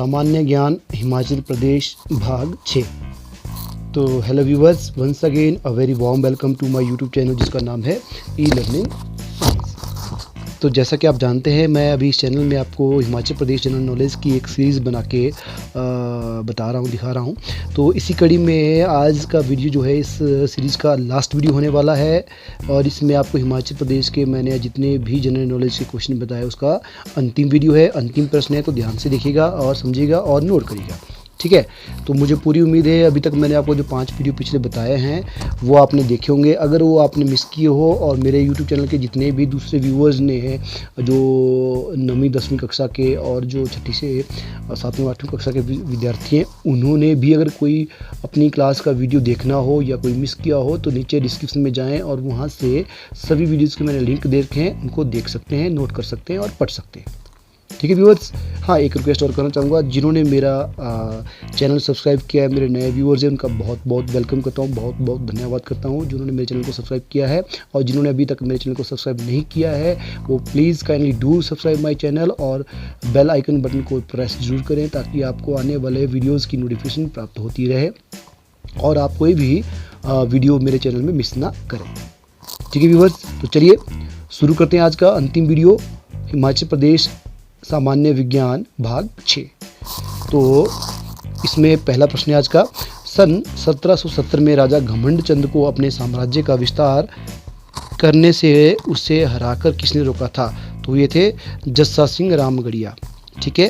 सामान्य ज्ञान हिमाचल प्रदेश भाग 6। तो hello viewers, once again a very warm welcome to my YouTube channel जिसका नाम है ई लर्निंग साइंस। तो जैसा कि आप जानते हैं, मैं अभी इस चैनल में आपको हिमाचल प्रदेश जनरल नॉलेज की एक सीरीज़ बना के बता रहा हूँ, दिखा रहा हूँ। तो इसी कड़ी में आज का वीडियो जो है इस सीरीज़ का लास्ट वीडियो होने वाला है, और इसमें आपको हिमाचल प्रदेश के मैंने जितने भी जनरल नॉलेज के क्वेश्चन बताए उसका अंतिम वीडियो है, अंतिम प्रश्न है। तो ध्यान से देखिएगा और समझिएगा और नोट करिएगा, ठीक है। तो मुझे पूरी उम्मीद है अभी तक मैंने आपको जो 5 वीडियो पिछले बताए हैं वो आपने देखे होंगे। अगर वो आपने मिस किए हो और मेरे यूट्यूब चैनल के जितने भी दूसरे व्यूअर्स ने जो 9वीं 10वीं कक्षा के और जो 6ठी से 7वीं 8वीं कक्षा के विद्यार्थी हैं, उन्होंने भी अगर कोई अपनी क्लास का वीडियो देखना हो या कोई मिस किया हो तो नीचे डिस्क्रिप्शन में जाएँ और वहाँ से सभी वीडियोज़ के मैंने लिंक दे रखे हैं, उनको देख सकते हैं, नोट कर सकते हैं और पढ़ सकते हैं, ठीक है व्यूअर्स। हाँ, एक रिक्वेस्ट और करना चाहूँगा, जिन्होंने मेरा चैनल सब्सक्राइब किया है, मेरे नए व्यूअर्स हैं, उनका बहुत बहुत वेलकम करता हूँ, बहुत बहुत धन्यवाद करता हूँ जिन्होंने मेरे चैनल को सब्सक्राइब किया है। और जिन्होंने अभी तक मेरे चैनल को सब्सक्राइब नहीं किया है वो please kindly do subscribe my channel और बेल आइकन बटन को प्रेस जरूर करें ताकि आपको आने वाले वीडियोज़ की नोटिफिकेशन प्राप्त होती रहे और आप कोई भी वीडियो मेरे चैनल में मिस ना करें, ठीक है व्यूअर्स। तो चलिए शुरू करते हैं आज का अंतिम वीडियो, हिमाचल प्रदेश सामान्य विज्ञान भाग 6। तो इसमें पहला प्रश्न है आज का, सन 1770 में राजा घमंड चंद को अपने साम्राज्य का विस्तार करने से उसे हराकर किसने रोका था? तो ये थे जस्सा सिंह रामगढ़िया, ठीक है।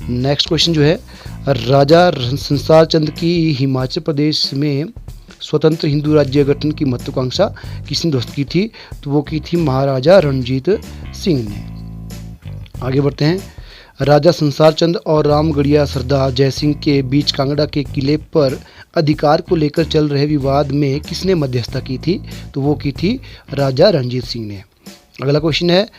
नेक्स्ट क्वेश्चन जो है, राजा संसार चंद की हिमाचल प्रदेश में स्वतंत्र हिंदू राज्य गठन की महत्वाकांक्षा किसने ध्वस्त की थी? तो वो की थी महाराजा रणजीत सिंह ने। आगे बढ़ते हैं, राजा संसार चंद और रामगढ़िया सरदार जयसिंह के बीच कांगड़ा के किले पर अधिकार को लेकर चल रहे विवाद में किसने मध्यस्थता की थी? तो वो की थी राजा रणजीत सिंह ने। अगला क्वेश्चन है,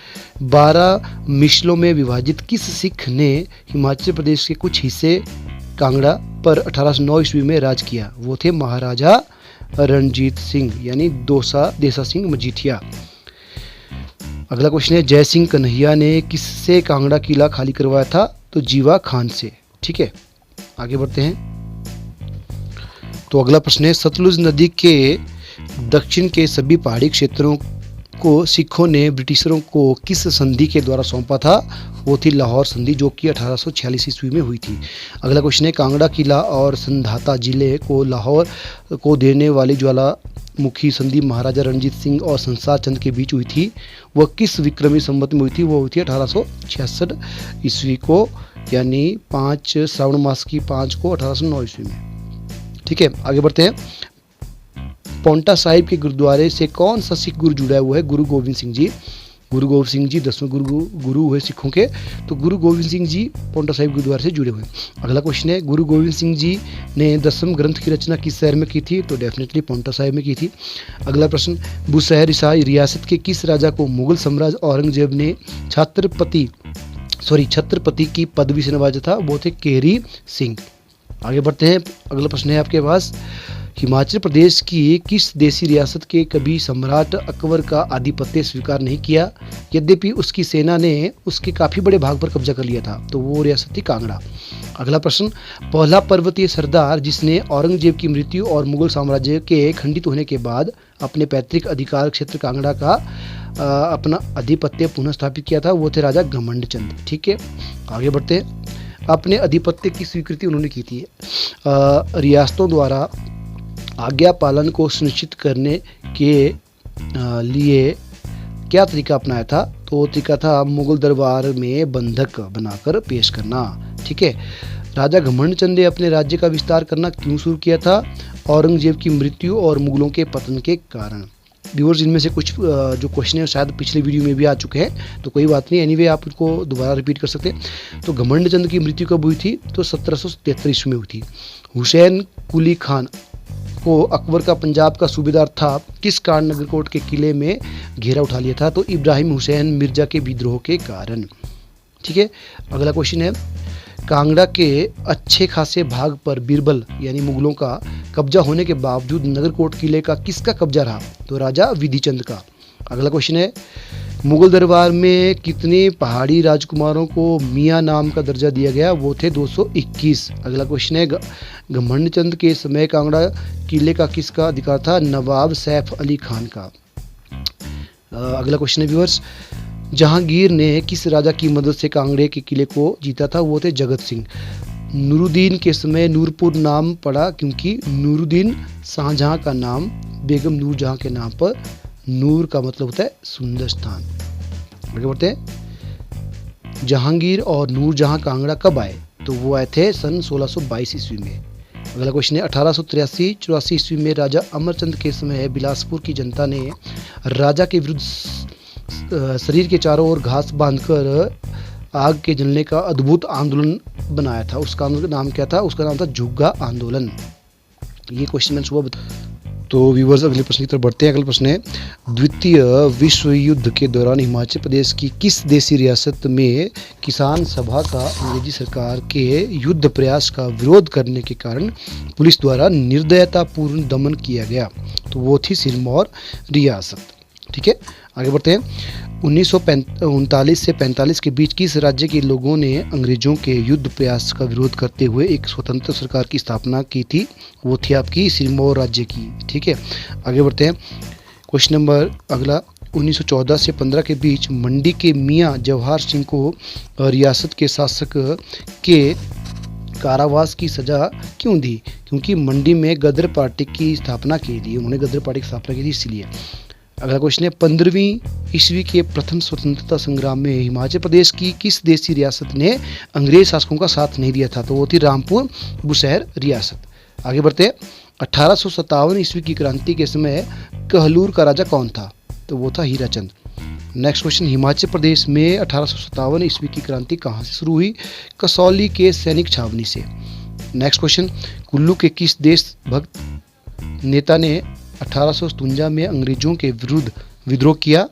12 मिसलों में विभाजित किस सिख ने हिमाचल प्रदेश के कुछ हिस्से कांगड़ा पर 1809 ईस्वी में राज किया? वो थे महाराजा रणजीत सिंह यानी देसा सिंह मजीठिया। अगला क्वेश्चन है, जय सिंह कन्हैया ने किससे कांगड़ा किला खाली करवाया था? तो जीवा खान से, ठीक है। आगे बढ़ते हैं, तो अगला प्रश्न है, सतलुज नदी के दक्षिण के सभी पहाड़ी क्षेत्रों को सिखों ने ब्रिटिशरों को किस संधि के द्वारा सौंपा था? वो थी लाहौर संधि, जो कि 1846 ईस्वी में हुई थी। अगला क्वेश्चन है, कांगड़ा किला और संधाता जिले को लाहौर को देने वाली ज्वालामुखी संधि महाराजा रणजीत सिंह और संसार चंद के बीच हुई थी, वह किस विक्रमी संवत में हुई थी? वो हुई थी 1866 ईस्वी को, यानी 5 श्रावण मास की 5 को 1809 ईस्वी में, ठीक है। आगे बढ़ते हैं, पौंटा साहिब के गुरुद्वारे से कौन सा सिख गुरु जुड़ा हुआ है? गुरु गोविंद सिंह जी। गुरु गोविंद सिंह जी 10वें गुरु हुए सिखों के, तो गुरु गोविंद सिंह जी पौंटा साहिब गुरुद्वारे से जुड़े हुए हैं। अगला क्वेश्चन है, गुरु गोविंद सिंह जी ने 10वें ग्रंथ की रचना किस शहर में की थी? तो डेफिनेटली पौंटा साहिब में की थी। अगला प्रश्न, बुशहर रियासत के किस राजा को मुगल सम्राट औरंगजेब ने छत्रपति की पदवी से नवाजा था? वो थे केरी सिंह। आगे बढ़ते हैं, अगला प्रश्न है आपके पास, हिमाचल प्रदेश की किस देसी रियासत के कभी सम्राट अकबर का आधिपत्य स्वीकार नहीं किया, यद्यपि उसकी सेना ने उसके काफ़ी बड़े भाग पर कब्जा कर लिया था? तो वो रियासत थी कांगड़ा। अगला प्रश्न, पहला पर्वतीय सरदार जिसने औरंगजेब की मृत्यु और मुगल साम्राज्य के खंडित होने के बाद अपने पैतृक अधिकार क्षेत्र कांगड़ा का अपना आधिपत्य पुनः स्थापित किया था, वो थे राजा घमंड चंद, ठीक है। आगे बढ़ते हैं, अपने आधिपत्य की स्वीकृति उन्होंने की थी रियासतों द्वारा आज्ञा पालन को सुनिश्चित करने के लिए क्या तरीका अपनाया था? तो वो तरीका था मुगल दरबार में बंधक बनाकर पेश करना, ठीक है। राजा घमंड चंद ने अपने राज्य का विस्तार करना क्यों शुरू किया था? औरंगजेब की मृत्यु और मुगलों के पतन के कारण। व्यूअर्स, इनमें से कुछ जो क्वेश्चन है शायद पिछले वीडियो में भी आ चुके हैं, तो कोई बात नहीं, एनीवे आप उनको दोबारा रिपीट कर सकते हैं। तो घमंड चंद की मृत्यु कब हुई थी? तो 1773 ईस्वी में हुई थी। हुसैन कुली खान को अकबर का पंजाब का सूबेदार था, किस कारण नगरकोट के किले में घेरा उठा लिया था? तो इब्राहिम हुसैन मिर्जा के विद्रोह के कारण, ठीक है। अगला क्वेश्चन है, कांगड़ा के अच्छे खासे भाग पर बीरबल यानी मुगलों का कब्जा होने के बावजूद नगरकोट किले का किसका कब्जा रहा? तो राजा विधिचंद का। अगला क्वेश्चन है, मुगल दरबार में कितने पहाड़ी राजकुमारों को मियाँ नाम का दर्जा दिया गया? वो थे 221। अगला क्वेश्चन है घमंड चंद के समय कांगड़ा किले का किसका अधिकार था? नवाब सैफ अली खान का। अगला क्वेश्चन है व्यूअर्स, जहांगीर ने किस राजा की मदद से कांगड़े के किले को जीता था? वो थे जगत सिंह। नूरुद्दीन के समय नूरपुर नाम पड़ा क्योंकि नूरुद्दीन शाहजहां का नाम बेगम नूरजहां के नाम पर, नूर का मतलब होता है सुंदर स्थान। आगे बढ़ते हैं, जहांगीर और नूरजहां कांगड़ा कब आए? तो वो आए थे सन 1622 ईस्वी में। अगला क्वेश्चन है 1883-84 ईस्वी में राजा अमरचंद के समय बिलासपुर की जनता ने राजा के विरुद्ध शरीर के चारों ओर घास बांधकर आग के जलने का अद्भुत आंदोलन बनाया था। उसका नाम क्या था? उसका नाम था झुग्गा आंदोलन। ये क्वेश्चन मैंने सुबह तो व्यूवर्स अगले प्रश्न की तरफ बढ़ते हैं। अगला प्रश्न है, द्वितीय विश्व युद्ध के दौरान हिमाचल प्रदेश की किस देशी रियासत में किसान सभा का अंग्रेजी सरकार के युद्ध प्रयास का विरोध करने के कारण पुलिस द्वारा निर्दयतापूर्ण दमन किया गया? तो वो थी सिरमौर रियासत। ठीक है, आगे बढ़ते हैं। 1939 से 45 के बीच किस राज्य के लोगों ने अंग्रेजों के युद्ध प्रयास का विरोध करते हुए एक स्वतंत्र सरकार की स्थापना की थी? वो थी आपकी सिरमौर राज्य की। ठीक है, आगे बढ़ते हैं। क्वेश्चन नंबर अगला, 1914 से 15 के बीच मंडी के मियाँ जवाहर सिंह को रियासत के शासक के कारावास की सजा क्यों दी? क्योंकि मंडी में गदर पार्टी की स्थापना की थी, उन्होंने गदर पार्टी की स्थापना की थी इसलिए। अगला क्वेश्चन है, 15वीं ईस्वी के प्रथम स्वतंत्रता संग्राम में हिमाचल प्रदेश की किस देशी रियासत ने अंग्रेज शासकों का साथ नहीं दिया था? तो वो थी रामपुर बुशहर रियासत। आगे बढ़ते हैं। 1857 ईस्वी की क्रांति के समय कहलूर का राजा कौन था? तो वो था हीराचंद। नेक्स्ट क्वेश्चन, हिमाचल प्रदेश में 1857 ईस्वी की क्रांति कहाँ से शुरू हुई? कसौली के सैनिक छावनी से। नेक्स्ट क्वेश्चन, कुल्लू के किस देशभक्त नेता ने 1857 में अंग्रेजों के विरुद्ध विद्रोह किया,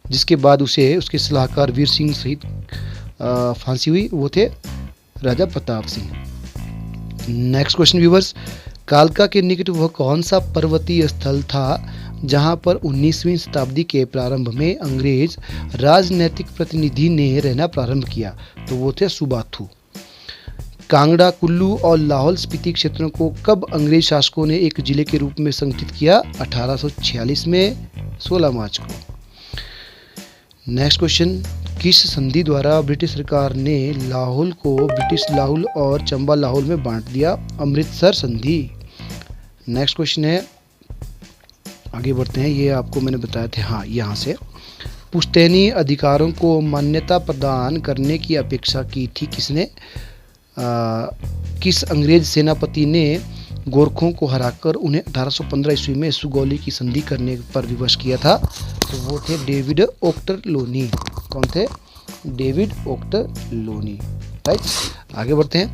जिसके बाद उसे उसके सलाहकार वीर सिंह सहित फांसी हुई? वो थे Raja Pratap Singh. Next question viewers, कालका के निकट वह कौन सा पर्वतीय स्थल था जहां पर 19वीं शताब्दी के प्रारंभ में अंग्रेज राजनैतिक प्रतिनिधि ने रहना प्रारंभ किया? तो वो थे सुबाथू। कांगड़ा, कुल्लू और लाहौल स्पीति क्षेत्रों को कब अंग्रेज शासकों ने एक जिले के रूप में संगठित किया? 1846 में 16 मार्च को। नेक्स्ट क्वेश्चन, किस संधि द्वारा ब्रिटिश सरकार ने लाहौल को ब्रिटिश लाहौल और चंबा लाहौल में बांट दिया? अमृतसर संधि। नेक्स्ट क्वेश्चन है, आगे बढ़ते हैं, ये आपको मैंने बताया था, हाँ यहाँ से, पुश्तैनी अधिकारों को मान्यता प्रदान करने की अपेक्षा की थी किसने? किस अंग्रेज सेनापति ने गोरखों को हराकर उन्हें 1815 ईस्वी में सुगौली की संधि करने पर विवश किया था? तो वो थे डेविड ओक्टरलोनी। कौन थे? डेविड ओक्टरलोनी। राइट, आगे बढ़ते हैं।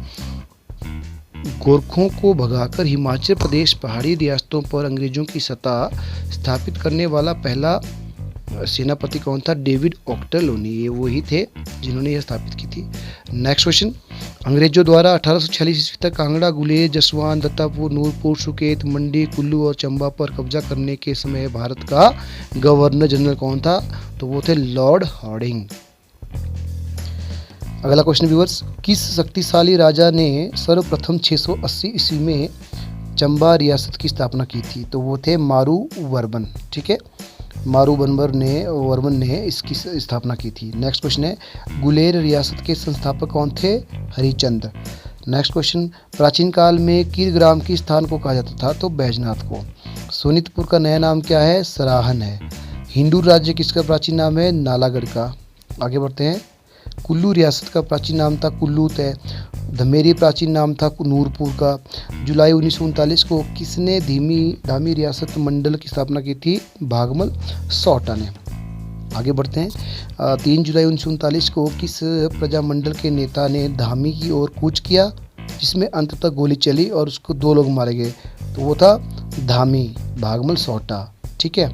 गोरखों को भगाकर हिमाचल प्रदेश पहाड़ी रियासतों पर अंग्रेजों की सत्ता स्थापित करने वाला पहला सेनापति कौन था? डेविड ओक्टरलोनी। ये वही थे जिन्होंने यह स्थापित की थी। नेक्स्ट क्वेश्चन, अंग्रेजों द्वारा 1846 ईस्वी तक कांगड़ा, गुलेर, जसवान, दत्तापुर, नूरपुर, सुकेत, मंडी, कुल्लू और चंबा पर कब्जा करने के समय भारत का गवर्नर जनरल कौन था? तो वो थे लॉर्ड हार्डिंग। अगला क्वेश्चन व्यूअर्स, किस शक्तिशाली राजा ने सर्वप्रथम 680 ईस्वी में चंबा रियासत की स्थापना की थी? तो वो थे मारूवर्मन। ठीक है, मारूवर्मन ने इसकी स्थापना की थी। नेक्स्ट क्वेश्चन है, गुलेर रियासत के संस्थापक कौन थे? हरिचंद। नेक्स्ट क्वेश्चन, प्राचीन काल में किस ग्राम की स्थान को कहा जाता था? तो बैजनाथ को। सोनीतपुर का नया नाम क्या है? सराहन है। हिंदू राज्य किसका प्राचीन नाम है? नालागढ़ का। आगे बढ़ते हैं। कुल्लू रियासत का प्राचीन नाम था कुल्लूत है। धमेरी प्राचीन नाम था नूरपुर का। जुलाई 1939 को किसने धामी रियासत मंडल की स्थापना की थी? भागमल सौटा ने। आगे बढ़ते हैं। 3 जुलाई 1939 को किस प्रजामंडल के नेता ने धामी की ओर कूच किया, जिसमें अंततः गोली चली और उसको 2 लोग मारे गए? तो वो था धामी, भागमल सौटा। ठीक है,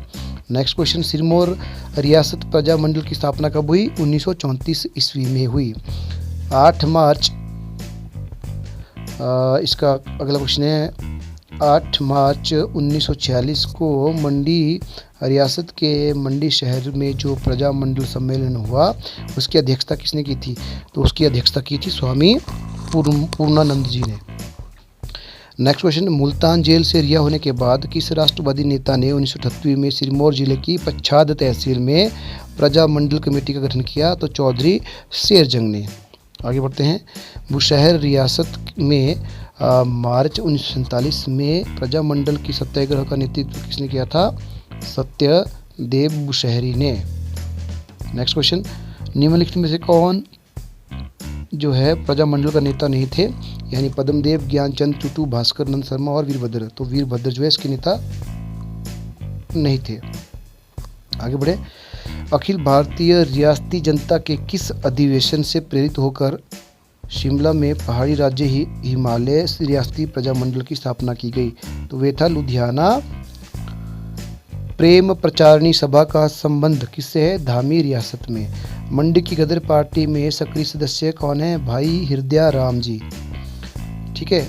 नेक्स्ट क्वेश्चन, सिरमौर रियासत प्रजामंडल की स्थापना कब हुई? 1934 ईस्वी में हुई। 8 मार्च इसका अगला क्वेश्चन है, 8 मार्च 1946 को मंडी रियासत के मंडी शहर में जो प्रजामंडल सम्मेलन हुआ, उसकी अध्यक्षता किसने की थी? तो उसकी अध्यक्षता की थी स्वामी पूर्णानंद जी ने। नेक्स्ट क्वेश्चन, मुल्तान जेल से रिहा होने के बाद किस राष्ट्रवादी नेता ने 1938 में सिरमौर जिले की पच्छाद तहसील में प्रजामंडल कमेटी का गठन किया? तो चौधरी शेरजंग ने। आगे बढ़ते हैं। बुशहर रियासत में मार्च 1947 में प्रजामंडल की सत्याग्रह का नेतृत्व किसने किया था? सत्यदेव बुशहरी ने। नेक्स्ट क्वेश्चन, निम्नलिखित में से कौन जो है प्रजामंडल का नेता नहीं थे? यानी पद्मदेव, ज्ञानचंद, टूटू, भास्कर, नंद शर्मा और वीरभद्र। तो वीरभद्र जो है इसके नेता नहीं थे। आगे बढ़े। अखिल भारतीय रियासती जनता के किस अधिवेशन से प्रेरित होकर शिमला में पहाड़ी राज्य हिमालय रियासती प्रजामंडल की स्थापना की गई? तो वे था लुधियाना प्रेम प्रचारिणी सभा का संबंध किससे है? धामी रियासत में। मंडी की गदर पार्टी में सक्रिय सदस्य कौन है? भाई हृदय राम जी। ठीक है।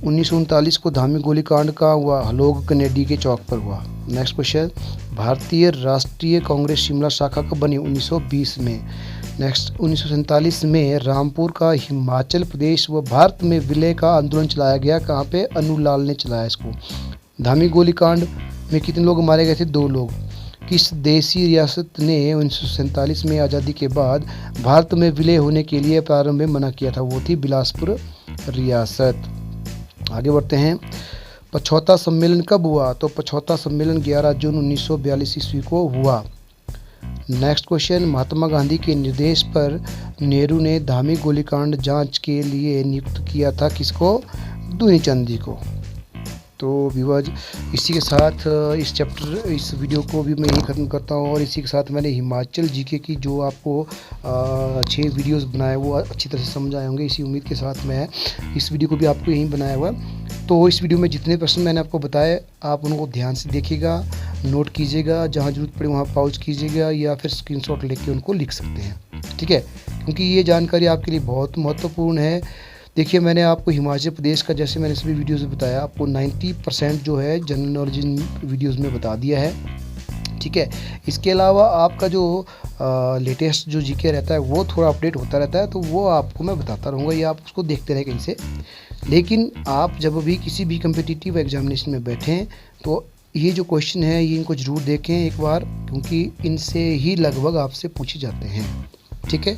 1939 को धामी गोलीकांड का हुआ? हलोग कनेडी के चौक पर हुआ। नेक्स्ट क्वेश्चन, भारतीय राष्ट्रीय कांग्रेस शिमला शाखा कब बनी? 1920 में। नेक्स्ट, 1947 में रामपुर का हिमाचल प्रदेश व भारत में विलय का आंदोलन चलाया गया। कहाँ पे? अनुलाल ने चलाया इसको। धामी गोलीकांड में कितने लोग मारे गए थे? 2 लोग। किस देशी रियासत ने 1947 में आज़ादी के बाद भारत में विलय होने के लिए प्रारंभ में मना किया था? वो थी बिलासपुर रियासत। आगे बढ़ते हैं। पछौता सम्मेलन कब हुआ? तो पछौता सम्मेलन 11 जून 1942 ईस्वी को हुआ। नेक्स्ट क्वेश्चन, महात्मा गांधी के निर्देश पर नेहरू ने धामी गोलीकांड जांच के लिए नियुक्त किया था किसको? दुनीचंद जी को। तो व्यूअर्स, इसी के साथ इस वीडियो को भी मैं यही ख़त्म करता हूँ। और इसी के साथ मैंने हिमाचल जीके की जो आपको 6 वीडियोस बनाए वो अच्छी तरह से समझ आए होंगे, इसी उम्मीद के साथ मैं इस वीडियो को भी आपको यहीं बनाया हुआ। तो इस वीडियो में जितने प्रश्न मैंने आपको बताए आप उनको ध्यान से देखिएगा, नोट कीजिएगा, जहाँ ज़रूरत पड़े वहाँ पॉज कीजिएगा या फिर स्क्रीनशॉट लेके उनको लिख सकते हैं। ठीक है, क्योंकि ये जानकारी आपके लिए बहुत महत्वपूर्ण है। देखिए, मैंने आपको हिमाचल प्रदेश का, जैसे मैंने सभी वीडियोज़ में बताया, आपको 90% जो है जनरल नॉलेज इन वीडियोज़ में बता दिया है। ठीक है, इसके अलावा आपका जो लेटेस्ट जो जीके रहता है वो थोड़ा अपडेट होता रहता है, तो वो आपको मैं बताता रहूँगा, ये आप उसको देखते रहें कहीं से। लेकिन आप जब भी किसी भी कम्पिटिटिव एग्जामिनेशन में बैठें तो ये जो क्वेश्चन है ये इनको ज़रूर देखें एक बार, क्योंकि इनसे ही लगभग आपसे पूछे जाते हैं। ठीक है,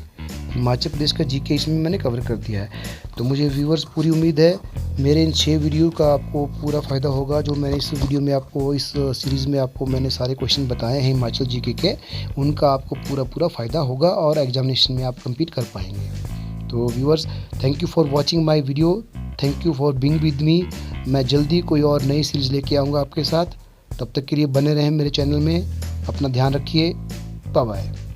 हिमाचल प्रदेश का जीके इसमें मैंने कवर कर दिया है। तो मुझे व्यूअर्स पूरी उम्मीद है मेरे इन 6 वीडियो का आपको पूरा फ़ायदा होगा। जो मैंने इस वीडियो में आपको, इस सीरीज़ में आपको मैंने सारे क्वेश्चन बताए हैं हिमाचल जीके के, उनका आपको पूरा फ़ायदा होगा और एग्जामिनेशन में आप कम्पीट कर पाएंगे। तो viewers, thank you for watching my video, thank you for being with me. मैं जल्दी कोई और नई सीरीज़ लेके आऊँगा आपके साथ। तब तक के लिए बने रहें मेरे चैनल में। अपना ध्यान रखिए। Bye bye.